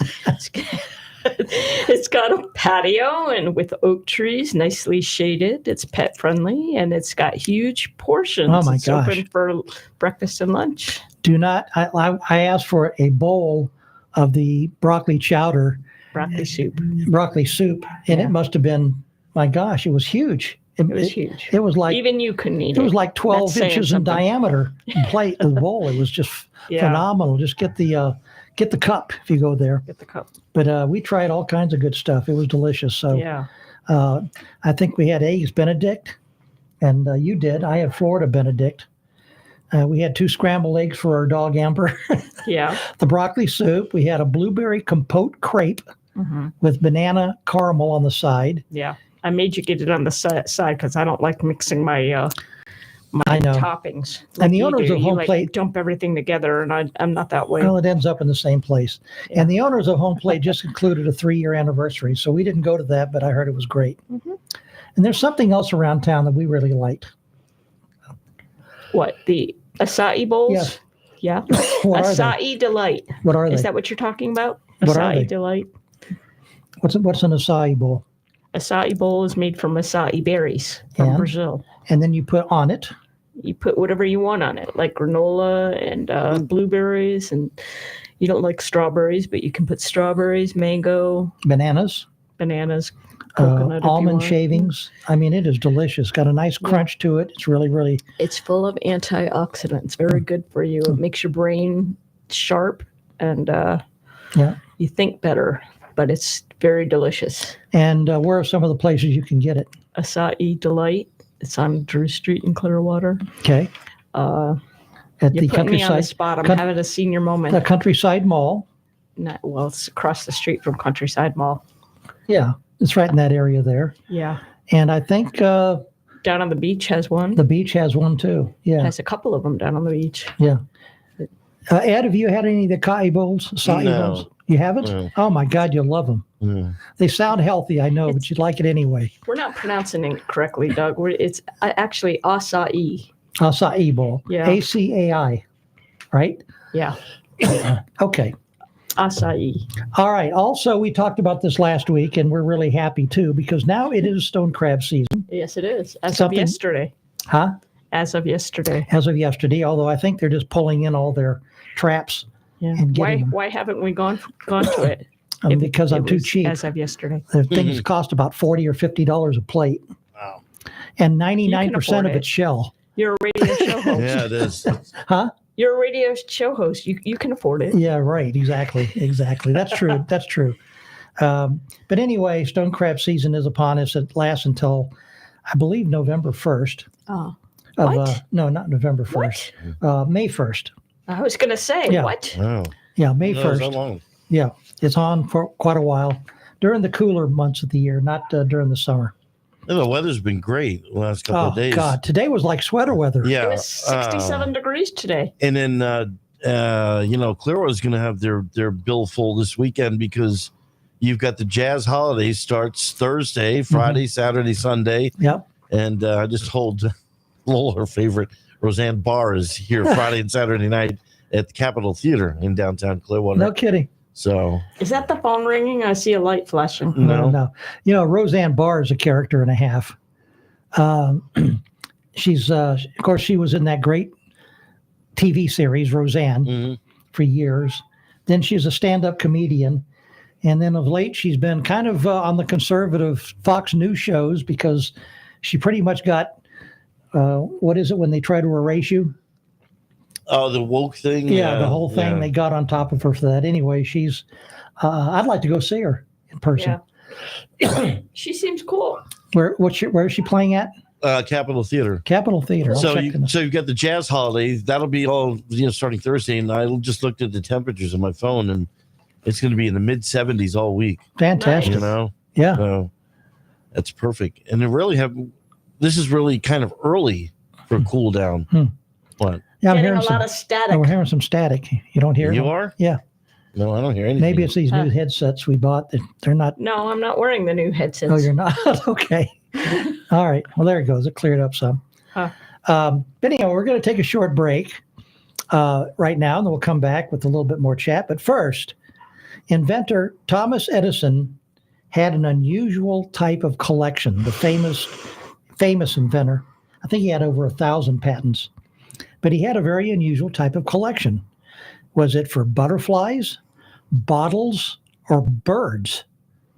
It's got a patio and with oak trees, nicely shaded. It's pet friendly and it's got huge portions. Oh my gosh! Open for breakfast and lunch. Do not. I asked for a bowl of the broccoli soup, and it must have been, my gosh, it was huge. It was huge. It was like, even you couldn't eat it. It was like 12 inches in diameter. Plate the bowl. It was just phenomenal. Just get the cup if you go there. Get the cup. But we tried all kinds of good stuff. It was delicious. So I think we had eggs Benedict, and you did. I had Florida Benedict. We had 2 scrambled eggs for our dog Amber. The broccoli soup. We had a blueberry compote crepe with banana caramel on the side. Yeah. I made you get it on the side because I don't like mixing my toppings. Like and the owners of Home Plate dump everything together, and I'm not that way. Well, it ends up in the same place. Yeah. And the owners of Home Plate just included a 3-year anniversary, so we didn't go to that, but I heard it was great. Mm-hmm. And there's something else around town that we really liked. What, the acai bowls? Yes. Yeah. Acai Delight. What are they? Is that what you're talking about? What are they? Acai Delight. What's an acai bowl? Acai bowl is made from acai berries from Brazil. And then you put on it? You put whatever you want on it, like granola and blueberries. And you don't like strawberries, but you can put strawberries, mango. Bananas. Coconut, almond shavings. I mean, it is delicious. Got a nice crunch to it. It's really. It's full of antioxidants. Very good for you. It makes your brain sharp and you think better. But it's very delicious. And where are some of the places you can get it? Acai Delight. It's on Drew Street in Clearwater. Okay. At the Countryside. Me on the spot. I'm having a senior moment. The Countryside Mall. It's across the street from Countryside Mall. Yeah, it's right in that area there. Yeah. And I think down on the beach has one. The beach has one too. Yeah. It has a couple of them down on the beach. Yeah. Ed, have you had any of the acai bowls? Bowls? You haven't? No. Oh my God, you'll love them. Mm. They sound healthy, I know, but you'd like it anyway. We're not pronouncing it correctly, Doug. It's actually acai. Acai bowl. Yeah. ACAI, right? Yeah. Okay. Acai. All right. Also, we talked about this last week, and we're really happy too, because now it is stone crab season. Yes, it is. As of yesterday. Huh? As of yesterday. As of yesterday, although I think they're just pulling in all their traps. Yeah. And why haven't we gone to it? Because I'm too cheap. As of yesterday. The things cost about $40 or $50 a plate. Wow. And 99% of it's shell. You're a radio show host. Yeah, it is. Huh? You're a radio show host. You can afford it. Yeah, right. Exactly. That's true. That's true. But anyway, stone crab season is upon us. It lasts until, I believe, November 1st. Oh. What? No, not November 1st. May 1st. I was going to say, what? Wow. Yeah, May 1st. So long. Yeah, it's on for quite a while during the cooler months of the year, not during the summer. The weather's been great the last couple of days. God, today was like sweater weather. Yeah. It was 67 degrees today. And then, Clearwater is going to have their bill full this weekend because you've got the Jazz holiday starts Thursday, Friday, Saturday, Sunday. Yep. And I just told Lowell, her favorite, Roseanne Barr is here Friday and Saturday night at the Capitol Theater in downtown Clearwater. No kidding. So Is that the phone ringing? I see a light flashing. No. Roseanne Barr is a character and a half. She's, of course, she was in that great TV series, Roseanne, for years. Then she's a stand-up comedian. And then of late, she's been kind of on the conservative Fox News shows because she pretty much got, what is it when they try to erase you? Oh, the woke thing? Yeah, the whole thing. Yeah. They got on top of her for that. Anyway, she's, I'd like to go see her in person. Yeah. She seems cool. Where is she playing at? Capitol Theater. Capitol Theater. So you've got the Jazz holiday. That'll be all starting Thursday. And I just looked at the temperatures on my phone, and it's going to be in the mid 70s all week. Fantastic. Yeah. So that's perfect. And this is really kind of early for a cool down. What? Yeah, I'm Getting hearing a lot of static. We're hearing some static. You don't hear it? You are? Yeah. No, I don't hear anything. Maybe it's these new headsets we bought. They're not. No, I'm not wearing the new headsets. Oh, you're not? Okay. All right. Well, there it goes. It cleared up some. But anyway, we're going to take a short break right now, and then we'll come back with a little bit more chat. But first, inventor Thomas Edison had an unusual type of collection. The famous inventor. I think he had over 1,000 patents. But he had a very unusual type of collection. Was it for butterflies, bottles, or birds?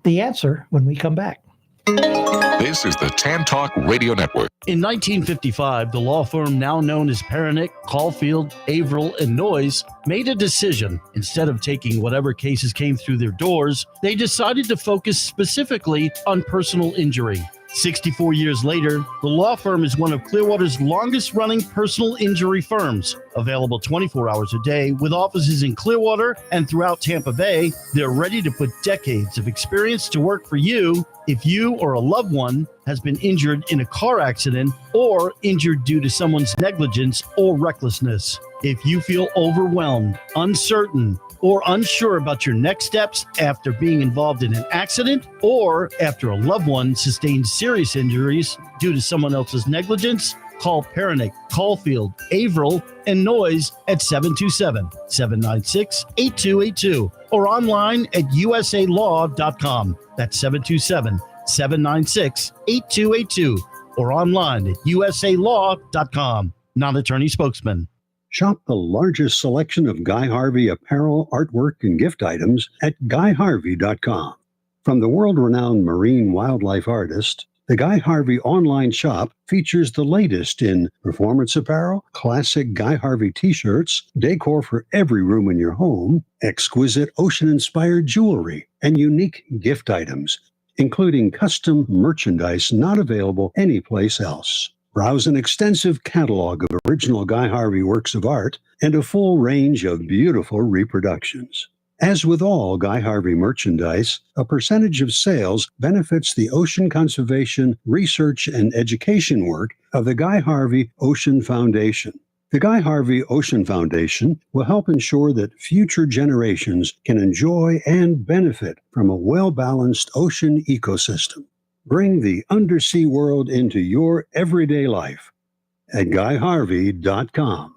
The answer when we come back. This is the Tan Talk Radio Network. In 1955, the law firm now known as Pernick, Caulfield, Averill, and Noyes made a decision. Instead of taking whatever cases came through their doors, they decided to focus specifically on personal injury. 64 years later, the law firm is one of Clearwater's longest-running personal injury firms. Available 24 hours a day with offices in Clearwater and throughout Tampa Bay, they're ready to put decades of experience to work for you if you or a loved one has been injured in a car accident or injured due to someone's negligence or recklessness. If you feel overwhelmed, uncertain, or unsure about your next steps after being involved in an accident or after a loved one sustained serious injuries due to someone else's negligence, call Pernick, Caulfield, Averill, and Noyes at 727-796-8282 or online at usalaw.com. That's 727-796-8282 or online at usalaw.com. Non-attorney spokesman. Shop the largest selection of Guy Harvey apparel, artwork, and gift items at GuyHarvey.com. From the world-renowned marine wildlife artist, the Guy Harvey online shop features the latest in performance apparel, classic Guy Harvey t-shirts, decor for every room in your home, exquisite ocean-inspired jewelry, and unique gift items, including custom merchandise not available anyplace else. Browse an extensive catalog of original Guy Harvey works of art and a full range of beautiful reproductions. As with all Guy Harvey merchandise, a percentage of sales benefits the ocean conservation, research, and education work of the Guy Harvey Ocean Foundation. The Guy Harvey Ocean Foundation will help ensure that future generations can enjoy and benefit from a well-balanced ocean ecosystem. Bring the undersea world into your everyday life at GuyHarvey.com.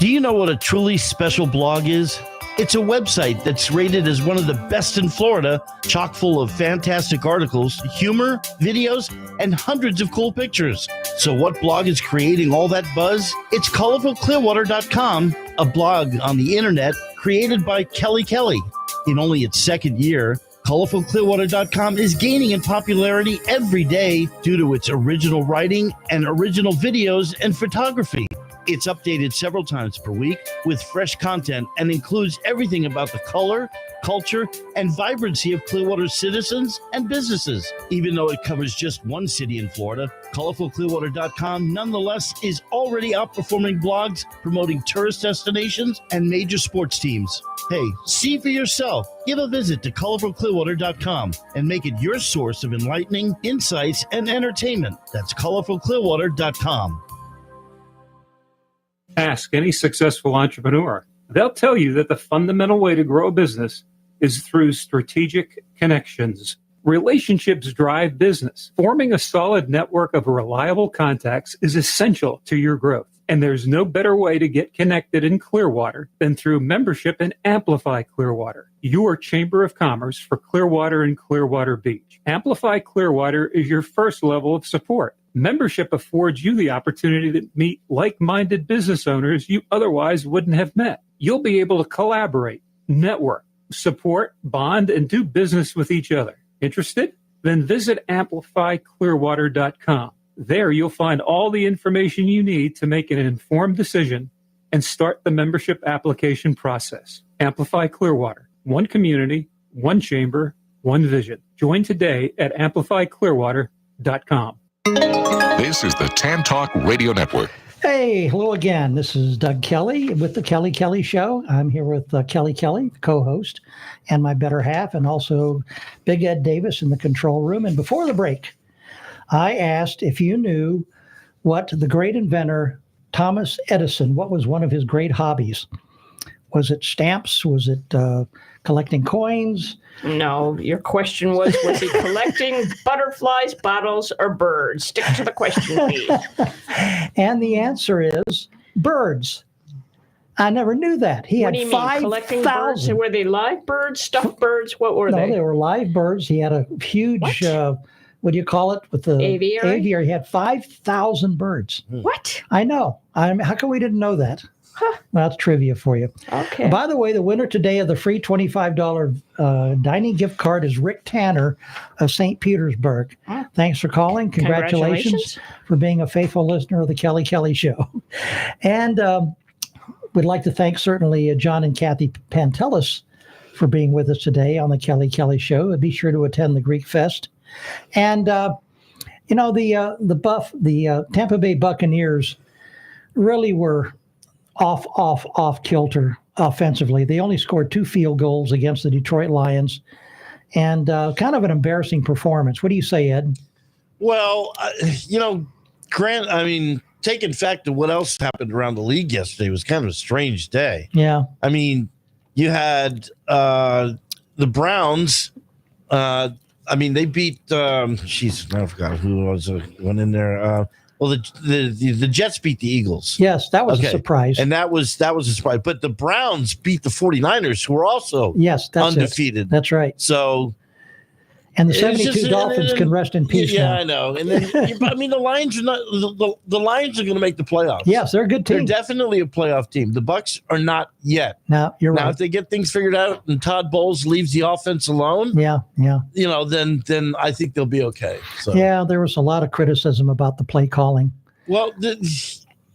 Do you know what a truly special blog is? It's a website that's rated as one of the best in Florida, chock full of fantastic articles, humor, videos, and hundreds of cool pictures. So what blog is creating all that buzz? It's ColorfulClearwater.com, a blog on the internet created by Kelly Kelly. In only its second year, ColorfulClearwater.com is gaining in popularity every day due to its original writing and original videos and photography. It's updated several times per week with fresh content and includes everything about the color, culture, and vibrancy of Clearwater's citizens and businesses. Even though it covers just one city in Florida, ColorfulClearwater.com nonetheless is already outperforming blogs promoting tourist destinations and major sports teams. Hey, see for yourself. Give a visit to ColorfulClearwater.com and make it your source of enlightening insights and entertainment. That's ColorfulClearwater.com. Ask any successful entrepreneur. They'll tell you that the fundamental way to grow a business is through strategic connections. Relationships drive business. Forming a solid network of reliable contacts is essential to your growth. And there's no better way to get connected in Clearwater than through membership in Amplify Clearwater, your Chamber of Commerce for Clearwater and Clearwater Beach. Amplify Clearwater is your first level of support. Membership affords you the opportunity to meet like-minded business owners you otherwise wouldn't have met. You'll be able to collaborate, network, support, bond, and do business with each other. Interested? Then visit amplifyclearwater.com. There you'll find all the information you need to make an informed decision and start the membership application process. Amplify Clearwater. One community, one chamber, one vision. Join today at amplifyclearwater.com. This is the Tan Talk Radio Network. Hey, hello again. This is Doug Kelly with the Kelly Kelly Show. I'm here with Kelly Kelly, the co-host, and my better half, and also Big Ed Davis in the control room. And before the break, I asked if you knew what the great inventor Thomas Edison, what was one of his great hobbies? Was it stamps? Was it collecting coins? No, your question was he collecting butterflies, bottles, or birds? Stick to the question, please. And the answer is birds. I never knew that. He What had do you mean, collecting birds? 5,000. Were they live birds, stuffed birds? What were No, they? they were live birds. He had a huge, what do you call it? With the Aviary? He had 5,000 birds. What? I know. How come we didn't know that? Huh. Well, that's trivia for you. Okay. By the way, the winner today of the free $25 dining gift card is Rick Tanner of St. Petersburg. Oh. Thanks for calling. Congratulations for being a faithful listener of the Kelly Kelly Show. And we'd like to thank certainly John and Kathy Pantelis for being with us today on the Kelly Kelly Show. Be sure to attend the Greek Fest. And, the Tampa Bay Buccaneers really were off kilter offensively. They only scored 2 field goals against the Detroit Lions, and kind of an embarrassing performance. What do you say, Ed? Well, Grant, I mean, taking fact to what else happened around the league yesterday was kind of a strange day. Yeah. I mean, you had the Browns. They beat. I forgot who was went in there. The Jets beat the Eagles. Yes, that was a surprise. And that was a surprise. But the Browns beat the 49ers, who were also undefeated. That's right. So, and the 72 Dolphins can rest in peace now. I know. And then, the Lions are not. The Lions are going to make the playoffs. Yes, they're a good team. They're definitely a playoff team. The Bucs are not yet. No, you're right. Now, if they get things figured out and Todd Bowles leaves the offense alone, yeah, then I think they'll be okay. So. Yeah, there was a lot of criticism about the play calling. Well,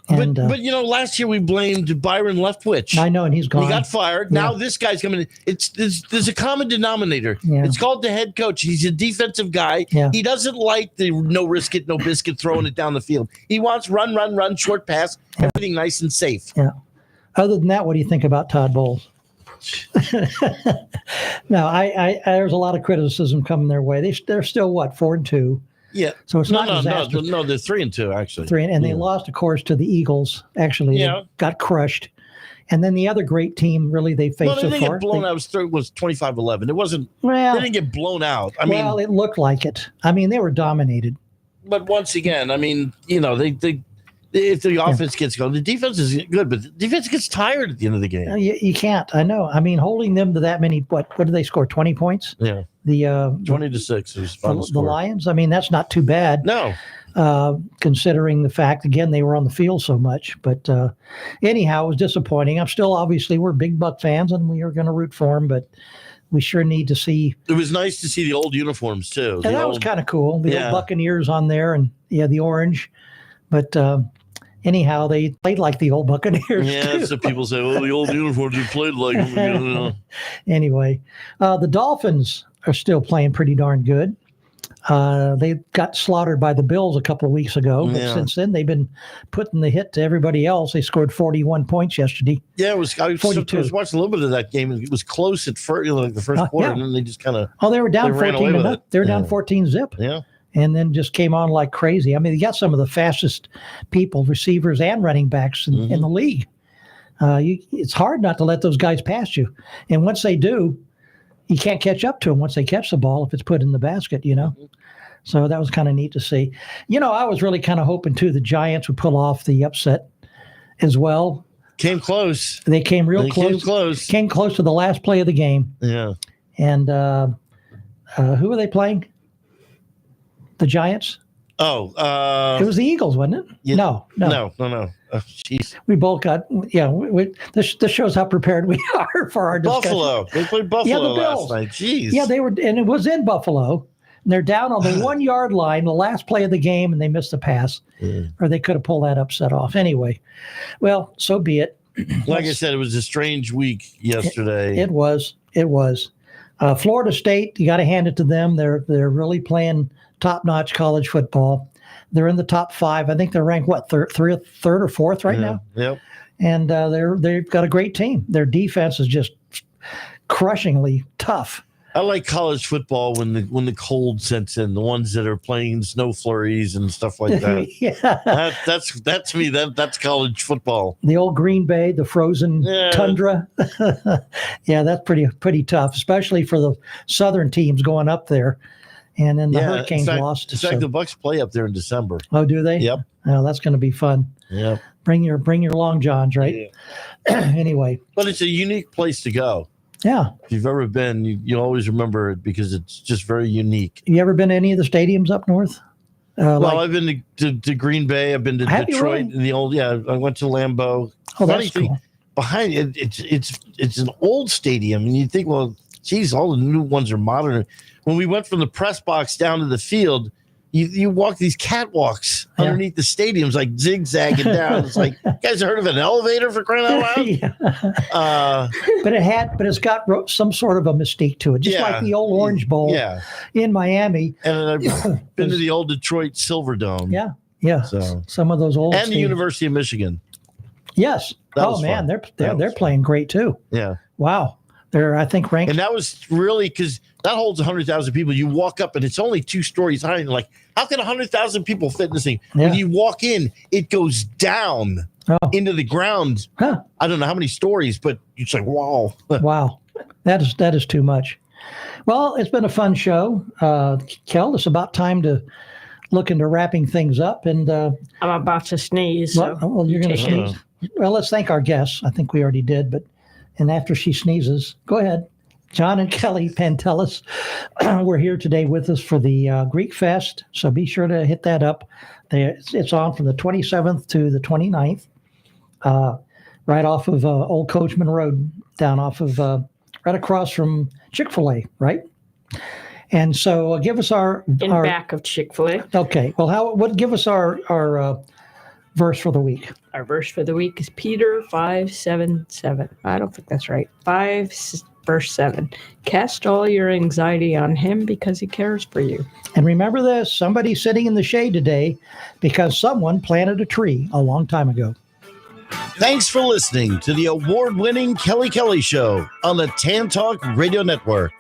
but last year we blamed Byron Leftwich. I know, and he's gone. He got fired. Yeah. Now this guy's coming in. There's a common denominator. Yeah. It's called the head coach. He's a defensive guy. Yeah. He doesn't like the no risk it, no biscuit throwing it down the field. He wants run, short pass, everything nice and safe. Yeah. Other than that, what do you think about Todd Bowles? No, I there's a lot of criticism coming their way. They're still 4-2. Yeah. So it's not disastrous. No, they're 3-2 actually. They lost, of course, to the Eagles. Actually, they got crushed. And then the other great team, really, they faced they didn't get blown out. It was 25-11. It wasn't. They didn't get blown out. It looked like it. They were dominated. But once again, if the offense gets going, the defense is good, but the defense gets tired at the end of the game. You can't. I know. Holding them to that many. What did they score? 20 points? Yeah. The 20-6 was the Lions. That's not too bad. No. Considering the fact, again, they were on the field so much. But anyhow, it was disappointing. We're big Buck fans, and we are going to root for them, but we sure need to see. It was nice to see the old uniforms, too. And that was kind of cool. The old Buccaneers on there, and the orange. But, Anyhow, they played like the old Buccaneers. Yeah, too. so people say, well, the old uniforms are played like them. Anyway, the Dolphins are still playing pretty darn good. They got slaughtered by the Bills a couple of weeks ago, but Yeah. since then they've been putting the hit to everybody else. They scored 41 points yesterday. Yeah, I was 42. watching a little bit of that game. It was close at first, like the first quarter, yeah. and then they just kind of, Oh, they were down They ran 14 away to with nothing. it. They were down Yeah. 14 zip. yeah. And then just came on like crazy. I mean, they got some of the fastest people, receivers and running backs in the league. It's hard not to let those guys pass you. And once they do, you can't catch up to them once they catch the ball if it's put in the basket, So that was kind of neat to see. I was really kind of hoping, too, the Giants would pull off the upset as well. Came close. They came real They close. came close. Came close to the last play of the game. Yeah. And who were they playing? The Giants? Oh, It was the Eagles, wasn't it? yeah. No. no. Oh, jeez. We both got, this shows how prepared we are for our discussion. Buffalo. They played Buffalo the last Bills. night. Jeez. Yeah, they were, and it was in Buffalo. And they're down on the 1 yard line, the last play of the game, and they missed the pass. Or they could have pulled that upset off. Anyway, well, so be it. Like I said, it was a strange week yesterday. It was. Florida State, you got to hand it to them. They're really playing top-notch college football. They're in the top 5. I think they're ranked, third or fourth right now? Yep. And they've got a great team. Their defense is just crushingly tough. I like college football when the cold sets in. The ones that are playing snow flurries and stuff like that. Yeah. That's me. That's college football. The old Green Bay, the frozen tundra. Yeah, that's pretty tough, especially for the southern teams going up there. And then the Hurricanes lost. In fact, the Bucks play up there in December. Oh, do they? Yep. Oh, that's going to be fun. Yep. Bring your long johns, right? Yeah. Anyway. But it's a unique place to go. Yeah. If you've ever been, you always remember it because it's just very unique. You ever been to any of the stadiums up north? I've been to Green Bay. I've been to Have you Detroit. really? I went to Lambeau. Oh, that's cool. Behind it, it's an old stadium, and you think, well, geez, all the new ones are modern. When we went from the press box down to the field, you walk these catwalks underneath the stadiums, like zigzagging down. It's like, you guys heard of an elevator for crying out loud? Yeah. But it's got some sort of a mystique to it, just like the old Orange Bowl in Miami. And I've been to the old Detroit Silver Dome. Yeah. So some of those old and the University of Michigan. Yes. That man, they're playing great too. Yeah. Wow. They're, I think, ranked. And that was really because that holds 100,000 people. You walk up and it's only 2 stories high. And like, how can 100,000 people fit in this thing? Yeah. When you walk in, it goes down into the ground. Huh. I don't know how many stories, but it's like, wow. Wow. That is too much. Well, it's been a fun show. Kel, it's about time to look into wrapping things up. And I'm about to sneeze. So well, you're going to take it. sneeze. Well, let's thank our guests. I think we already did, and after she sneezes, go ahead. John and Kelly Pantelis were here today with us for the Greek Fest, so be sure to hit that up. It's on from the 27th to the 29th, right off of Old Coachman Road, down off of right across from Chick-fil-A, right? And so give us our back of Chick-fil-A. Okay, well, give us our verse for the week. Our verse for the week is Peter 5:7-7. I don't think that's right. Verse 7. Cast all your anxiety on him because he cares for you. And remember this, somebody's sitting in the shade today because someone planted a tree a long time ago. Thanks for listening to the award-winning Kelly Kelly Show on the Tan Talk Radio Network.